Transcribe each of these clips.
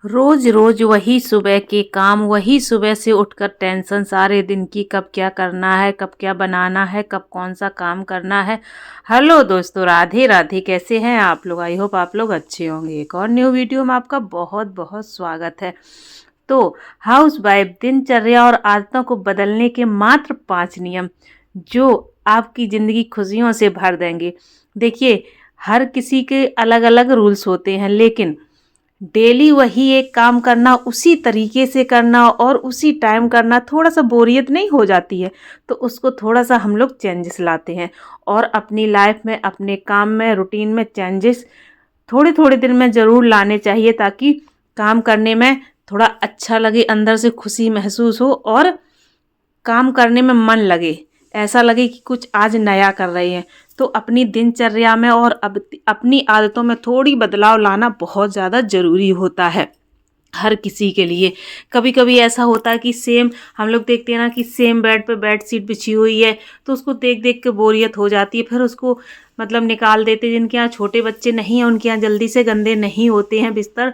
रोज रोज वही सुबह के काम, वही सुबह से उठकर टेंशन सारे दिन की, कब क्या करना है, कब क्या बनाना है, कब कौन सा काम करना है। हेलो दोस्तों, राधे राधे। कैसे हैं आप लोग? आई होप आप लोग अच्छे होंगे। एक और न्यू वीडियो में आपका बहुत बहुत स्वागत है। तो हाउस वाइफ दिनचर्या और आदतों को बदलने के मात्र 5 नियम जो आपकी ज़िंदगी खुशियों से भर देंगे। देखिए, हर किसी के अलग अलग रूल्स होते हैं, लेकिन डेली वही एक काम करना, उसी तरीके से करना और उसी टाइम करना, थोड़ा सा बोरियत नहीं हो जाती है? तो उसको थोड़ा सा हम लोग चेंजेस लाते हैं और अपनी लाइफ में, अपने काम में, रूटीन में चेंजेस थोड़े थोड़े दिन में ज़रूर लाने चाहिए, ताकि काम करने में थोड़ा अच्छा लगे, अंदर से खुशी महसूस हो और काम करने में मन लगे, ऐसा लगे कि कुछ आज नया कर रहे हैं। तो अपनी दिनचर्या में और अब अपनी आदतों में थोड़ी बदलाव लाना बहुत ज़्यादा ज़रूरी होता है हर किसी के लिए। कभी कभी ऐसा होता है कि सेम हम लोग देखते हैं ना कि सेम बेड पे बेड शीट बिछी हुई है, तो उसको देख देख के बोरियत हो जाती है, फिर उसको मतलब निकाल देते। जिनके यहाँ छोटे बच्चे नहीं हैं, उनके यहाँ जल्दी से गंदे नहीं होते हैं बिस्तर,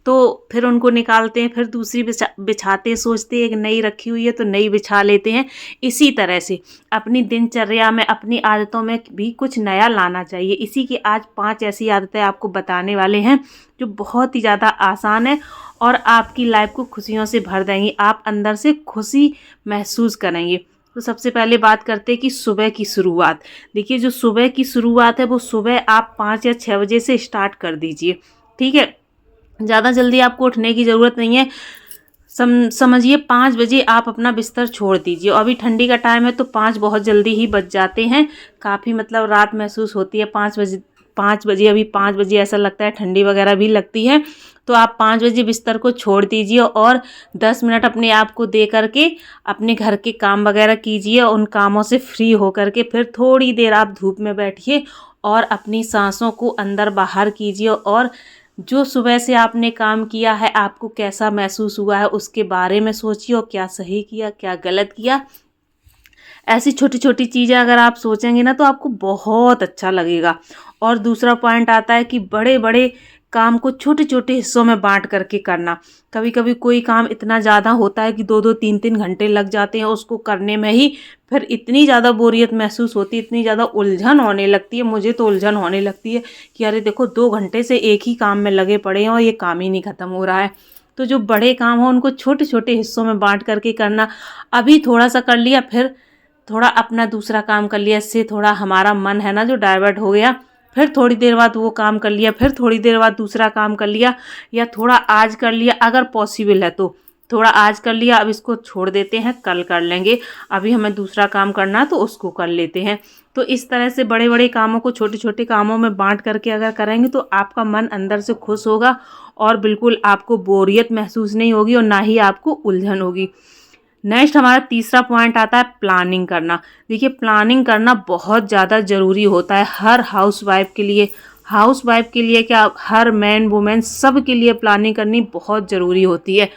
तो फिर उनको निकालते हैं, फिर दूसरी बिछाते हैं, सोचते हैं एक नई रखी हुई है तो नई बिछा लेते हैं। इसी तरह से अपनी दिनचर्या में, अपनी आदतों में भी कुछ नया लाना चाहिए। इसी की आज 5 ऐसी आदतें आपको बताने वाले हैं जो बहुत ही ज़्यादा आसान है और आपकी लाइफ को खुशियों से भर देंगी। आप अंदर से खुशी महसूस करेंगे। तो सबसे पहले बात करते हैं कि सुबह की शुरुआत। देखिए, जो सुबह की शुरुआत है वो सुबह आप 5 या 6 बजे से स्टार्ट कर दीजिए। ठीक है, ज़्यादा जल्दी आपको उठने की ज़रूरत नहीं है। समझिए 5 बजे आप अपना बिस्तर छोड़ दीजिए। अभी ठंडी का टाइम है तो 5 बहुत जल्दी ही बज जाते हैं, काफ़ी मतलब रात महसूस होती है 5 बजे। अभी 5 बजे ऐसा लगता है ठंडी वगैरह भी लगती है। तो आप 5 बजे बिस्तर को छोड़ दीजिए और 10 मिनट अपने आप को दे करके अपने घर के काम वगैरह कीजिए। उन कामों से फ्री होकर के फिर थोड़ी देर आप धूप में बैठिए और अपनी सांसों को अंदर बाहर कीजिए और जो सुबह से आपने काम किया है, आपको कैसा महसूस हुआ है, उसके बारे में सोचिए और क्या सही किया, क्या गलत किया। ऐसी छोटी छोटी चीज़ें अगर आप सोचेंगे ना तो आपको बहुत अच्छा लगेगा। और दूसरा पॉइंट आता है कि बड़े बड़े काम को छोटे छोटे हिस्सों में बांट करके करना। कभी कभी कोई काम इतना ज़्यादा होता है कि 2-2 3-3 घंटे लग जाते हैं उसको करने में ही। फिर इतनी ज़्यादा बोरियत महसूस होती है, इतनी ज़्यादा उलझन होने लगती है, मुझे तो उलझन होने लगती है कि अरे देखो 2 घंटे से एक ही काम में लगे पड़े हैं और ये काम ही नहीं ख़त्म हो रहा है। तो जो बड़े काम हो उनको छोटे छोटे हिस्सों में बांट करके करना। अभी थोड़ा सा कर लिया, फिर थोड़ा अपना दूसरा काम कर लिया, इससे थोड़ा हमारा मन है ना जो डाइवर्ट हो गया। फिर थोड़ी देर बाद वो काम कर लिया, फिर थोड़ी देर बाद दूसरा काम कर लिया, या थोड़ा आज कर लिया अगर पॉसिबल है तो। थोड़ा आज कर लिया, अब इसको छोड़ देते हैं, कल कर लेंगे, अभी हमें दूसरा काम करना है तो उसको कर लेते हैं। तो इस तरह से बड़े बड़े कामों को छोटे छोटे कामों में बांट करके अगर करेंगे तो आपका मन अंदर से खुश होगा और बिल्कुल आपको बोरियत महसूस नहीं होगी और ना ही आपको उलझन होगी। नेक्स्ट हमारा तीसरा पॉइंट आता है प्लानिंग करना। देखिए, प्लानिंग करना बहुत ज़्यादा ज़रूरी होता है हर हाउसवाइफ के लिए। हाउसवाइफ के लिए क्या, हर मैन वुमेन सब के लिए प्लानिंग करनी बहुत ज़रूरी होती है।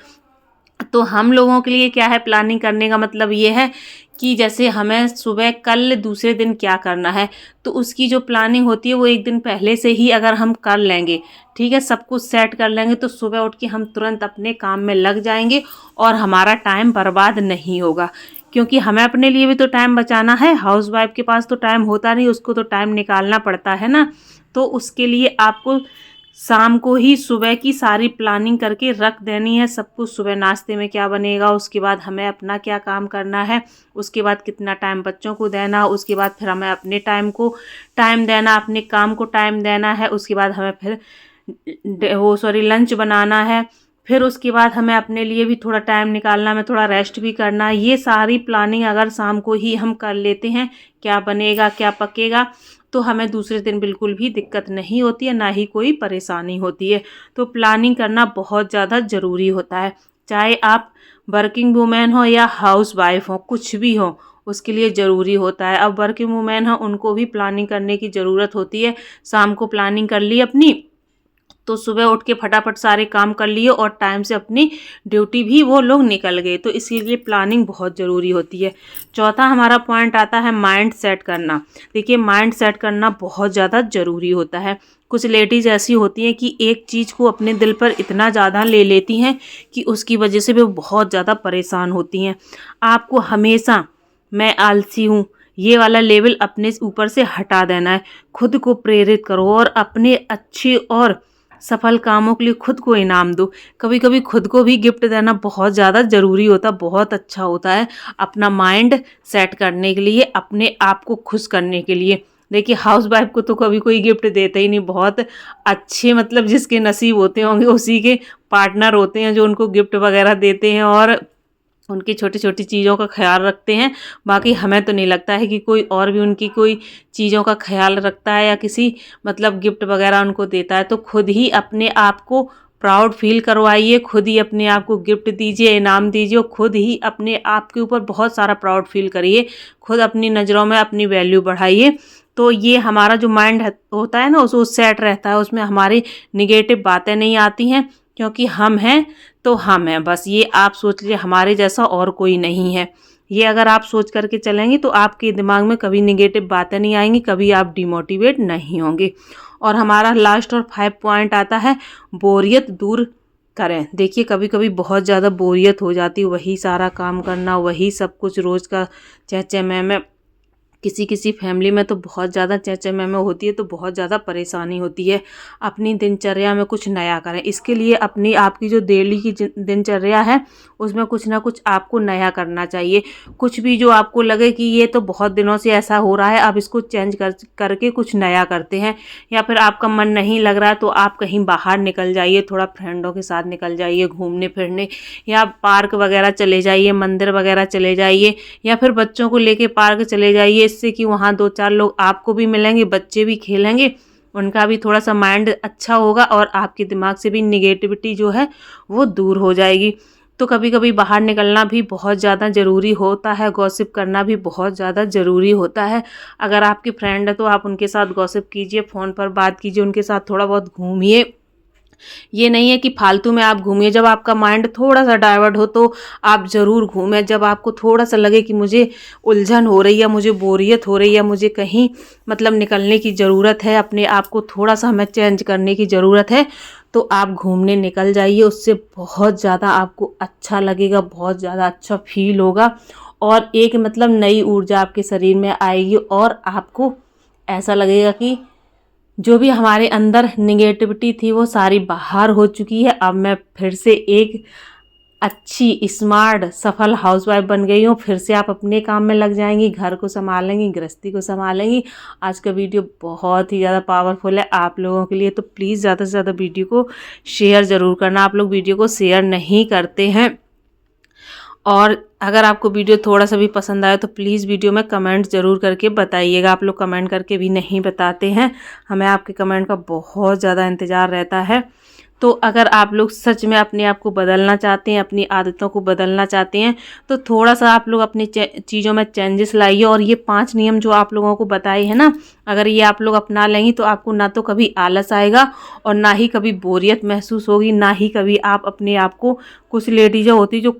तो हम लोगों के लिए क्या है, प्लानिंग करने का मतलब ये है कि जैसे हमें सुबह कल दूसरे दिन क्या करना है, तो उसकी जो प्लानिंग होती है वो एक दिन पहले से ही अगर हम कर लेंगे, ठीक है, सब कुछ सेट कर लेंगे, तो सुबह उठ के हम तुरंत अपने काम में लग जाएंगे और हमारा टाइम बर्बाद नहीं होगा। क्योंकि हमें अपने लिए भी तो टाइम बचाना है। हाउसवाइफ के पास तो टाइम होता नहीं, उसको तो टाइम निकालना पड़ता है ना। तो उसके लिए आपको शाम को ही सुबह की सारी प्लानिंग करके रख देनी है। सब कुछ सुबह नाश्ते में क्या बनेगा, उसके बाद हमें अपना क्या काम करना है, उसके बाद कितना टाइम बच्चों को देना, उसके बाद फिर हमें अपने टाइम को टाइम देना, अपने काम को टाइम देना है, उसके बाद हमें फिर लंच बनाना है, फिर उसके बाद हमें अपने लिए भी थोड़ा टाइम निकालना, हमें थोड़ा रेस्ट भी करना है। ये सारी प्लानिंग अगर शाम को ही हम कर लेते हैं, क्या बनेगा क्या पकेगा, तो हमें दूसरे दिन बिल्कुल भी दिक्कत नहीं होती है, ना ही कोई परेशानी होती है। तो प्लानिंग करना बहुत ज़्यादा ज़रूरी होता है। चाहे आप वर्किंग वूमेन हो या हाउस वाइफ हो, कुछ भी हो, उसके लिए ज़रूरी होता है। अब वर्किंग वूमेन हो, उनको भी प्लानिंग करने की ज़रूरत होती है। शाम को प्लानिंग कर ली अपनी, तो सुबह उठ के फटाफट सारे काम कर लिए और टाइम से अपनी ड्यूटी भी वो लोग निकल गए। तो इसीलिए प्लानिंग बहुत ज़रूरी होती है। चौथा हमारा पॉइंट आता है माइंड सेट करना। देखिए, माइंड सेट करना बहुत ज़्यादा ज़रूरी होता है। कुछ लेडीज़ ऐसी होती हैं कि एक चीज़ को अपने दिल पर इतना ज़्यादा ले लेती हैं कि उसकी वजह से वो बहुत ज़्यादा परेशान होती हैं। आपको हमेशा मैं आलसी हूँ ये वाला लेवल अपने ऊपर से हटा देना है। खुद को प्रेरित करो और अपने अच्छे और सफल कामों के लिए खुद को इनाम दो। कभी कभी खुद को भी गिफ्ट देना बहुत ज़्यादा ज़रूरी होता, बहुत अच्छा होता है अपना माइंड सेट करने के लिए, अपने आप को खुश करने के लिए। देखिए, हाउस वाइफ को तो कभी कोई गिफ्ट देता ही नहीं। बहुत अच्छे मतलब जिसके नसीब होते होंगे उसी के पार्टनर होते हैं जो उनको गिफ्ट वगैरह देते हैं और उनकी छोटी छोटी चीज़ों का ख्याल रखते हैं। बाकी हमें तो नहीं लगता है कि कोई और भी उनकी कोई चीज़ों का ख्याल रखता है या किसी मतलब गिफ्ट वगैरह उनको देता है। तो खुद ही अपने आप को प्राउड फील करवाइए, खुद ही अपने आप को गिफ्ट दीजिए, इनाम दीजिए और खुद ही अपने आप के ऊपर बहुत सारा प्राउड फील करिए। खुद अपनी नज़रों में अपनी वैल्यू बढ़ाइए। तो ये हमारा जो माइंड होता है ना वो सेट रहता है, उसमें हमारी निगेटिव बातें नहीं आती हैं क्योंकि हम हैं तो हम हैं बस। ये आप सोच लीजिए हमारे जैसा और कोई नहीं है। ये अगर आप सोच करके चलेंगे तो आपके दिमाग में कभी निगेटिव बातें नहीं आएंगी, कभी आप डिमोटिवेट नहीं होंगे। और हमारा लास्ट और 5 पॉइंट आता है बोरियत दूर करें। देखिए, कभी कभी बहुत ज़्यादा बोरियत हो जाती है, वही सारा काम करना, वही सब कुछ रोज़ का चहचह मैं किसी किसी फैमिली में तो बहुत ज़्यादा चहचह मैमे होती है, तो बहुत ज़्यादा परेशानी होती है। अपनी दिनचर्या में कुछ नया करें। इसके लिए अपनी आपकी जो डेली की दिनचर्या है उसमें कुछ ना कुछ आपको नया करना चाहिए। कुछ भी जो आपको लगे कि ये तो बहुत दिनों से ऐसा हो रहा है, आप इसको चेंज करके कुछ नया करते हैं। या फिर आपका मन नहीं लग रहा है तो आप कहीं बाहर निकल जाइए, थोड़ा फ्रेंडों के साथ निकल जाइए घूमने फिरने, या पार्क वगैरह चले जाइए, मंदिर वगैरह चले जाइए, या फिर बच्चों को लेके पार्क चले जाइए। इससे कि वहाँ 2-4 लोग आपको भी मिलेंगे, बच्चे भी खेलेंगे, उनका भी थोड़ा सा माइंड अच्छा होगा और आपके दिमाग से भी निगेटिविटी जो है वो दूर हो जाएगी। तो कभी कभी बाहर निकलना भी बहुत ज़्यादा ज़रूरी होता है, गॉसिप करना भी बहुत ज़्यादा ज़रूरी होता है। अगर आपकी फ्रेंड है तो आप उनके साथ गॉसिप कीजिए, फ़ोन पर बात कीजिए, उनके साथ थोड़ा बहुत घूमिए। ये नहीं है कि फालतू में आप घूमिए। जब आपका माइंड थोड़ा सा डाइवर्ट हो तो आप ज़रूर घूमें। जब आपको थोड़ा सा लगे कि मुझे उलझन हो रही है, मुझे बोरियत हो रही है, मुझे कहीं मतलब निकलने की ज़रूरत है, अपने आप को थोड़ा सा हमें चेंज करने की ज़रूरत है, तो आप घूमने निकल जाइए। उससे बहुत ज़्यादा आपको अच्छा लगेगा, बहुत ज़्यादा अच्छा फील होगा और एक मतलब नई ऊर्जा आपके शरीर में आएगी और आपको ऐसा लगेगा कि जो भी हमारे अंदर निगेटिविटी थी वो सारी बाहर हो चुकी है। अब मैं फिर से एक अच्छी स्मार्ट सफल हाउसवाइफ बन गई हूँ। फिर से आप अपने काम में लग जाएंगी, घर को संभालेंगी, गृहस्थी को संभालेंगी। आज का वीडियो बहुत ही ज़्यादा पावरफुल है आप लोगों के लिए, तो प्लीज़ ज़्यादा से ज़्यादा वीडियो को शेयर ज़रूर करना। आप लोग वीडियो को शेयर नहीं करते हैं। और अगर आपको वीडियो थोड़ा सा भी पसंद आया तो प्लीज़ वीडियो में कमेंट ज़रूर करके बताइएगा। आप लोग कमेंट करके भी नहीं बताते हैं, हमें आपके कमेंट का बहुत ज़्यादा इंतज़ार रहता है। तो अगर आप लोग सच में अपने आप को बदलना चाहते हैं, अपनी आदतों को बदलना चाहते हैं, तो थोड़ा सा आप लोग अपनी चीज़ों में चेंजेस लाइए। और ये 5 नियम जो आप लोगों को बताए हैं ना, अगर ये आप लोग अपना लेंगी तो आपको ना तो कभी आलस आएगा और ना ही कभी बोरियत महसूस होगी, ना ही कभी आप अपने आप को, कुछ लेडीज़ें होती जो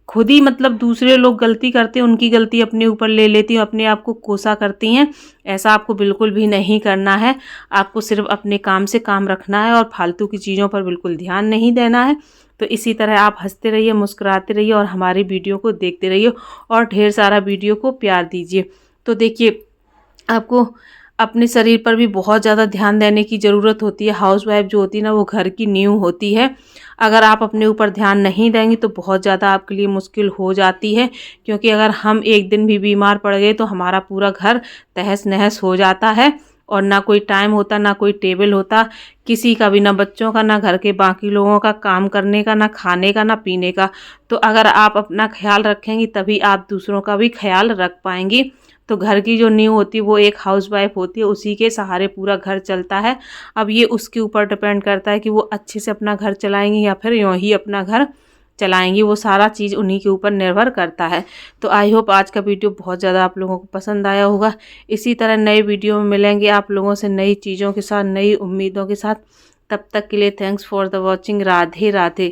खुद ही मतलब दूसरे लोग गलती करते हैं उनकी गलती अपने ऊपर ले लेती हैं, अपने आप को कोसा करती हैं। ऐसा आपको बिल्कुल भी नहीं करना है। आपको सिर्फ अपने काम से काम रखना है और फालतू की चीज़ों पर बिल्कुल ध्यान नहीं देना है। तो इसी तरह आप हंसते रहिए, मुस्कुराते रहिए और हमारी वीडियो को देखते रहिए और ढेर सारा वीडियो को प्यार दीजिए। तो देखिए, आपको अपने शरीर पर भी बहुत ज़्यादा ध्यान देने की ज़रूरत होती है। हाउसवाइफ जो होती है ना वो घर की नींव होती है। अगर आप अपने ऊपर ध्यान नहीं देंगी तो बहुत ज़्यादा आपके लिए मुश्किल हो जाती है, क्योंकि अगर हम एक दिन भी बीमार पड़ गए तो हमारा पूरा घर तहस नहस हो जाता है और ना कोई टाइम होता, ना कोई टेबल होता किसी का भी, ना बच्चों का, ना घर के बाकी लोगों का, काम करने का, ना खाने का, ना पीने का। तो अगर आप अपना ख्याल रखेंगी तभी आप दूसरों का भी ख्याल रख पाएंगी। तो घर की जो नींव होती है वो एक हाउसवाइफ होती है, उसी के सहारे पूरा घर चलता है। अब ये उसके ऊपर डिपेंड करता है कि वो अच्छे से अपना घर चलाएंगी या फिर यूँ ही अपना घर चलाएंगी, वो सारा चीज़ उन्हीं के ऊपर निर्भर करता है। तो आई होप आज का वीडियो बहुत ज़्यादा आप लोगों को पसंद आया होगा। इसी तरह नए वीडियो में मिलेंगे आप लोगों से, नई चीज़ों के साथ, नई उम्मीदों के साथ। तब तक के लिए thanks for the watching. Radhe Radhe.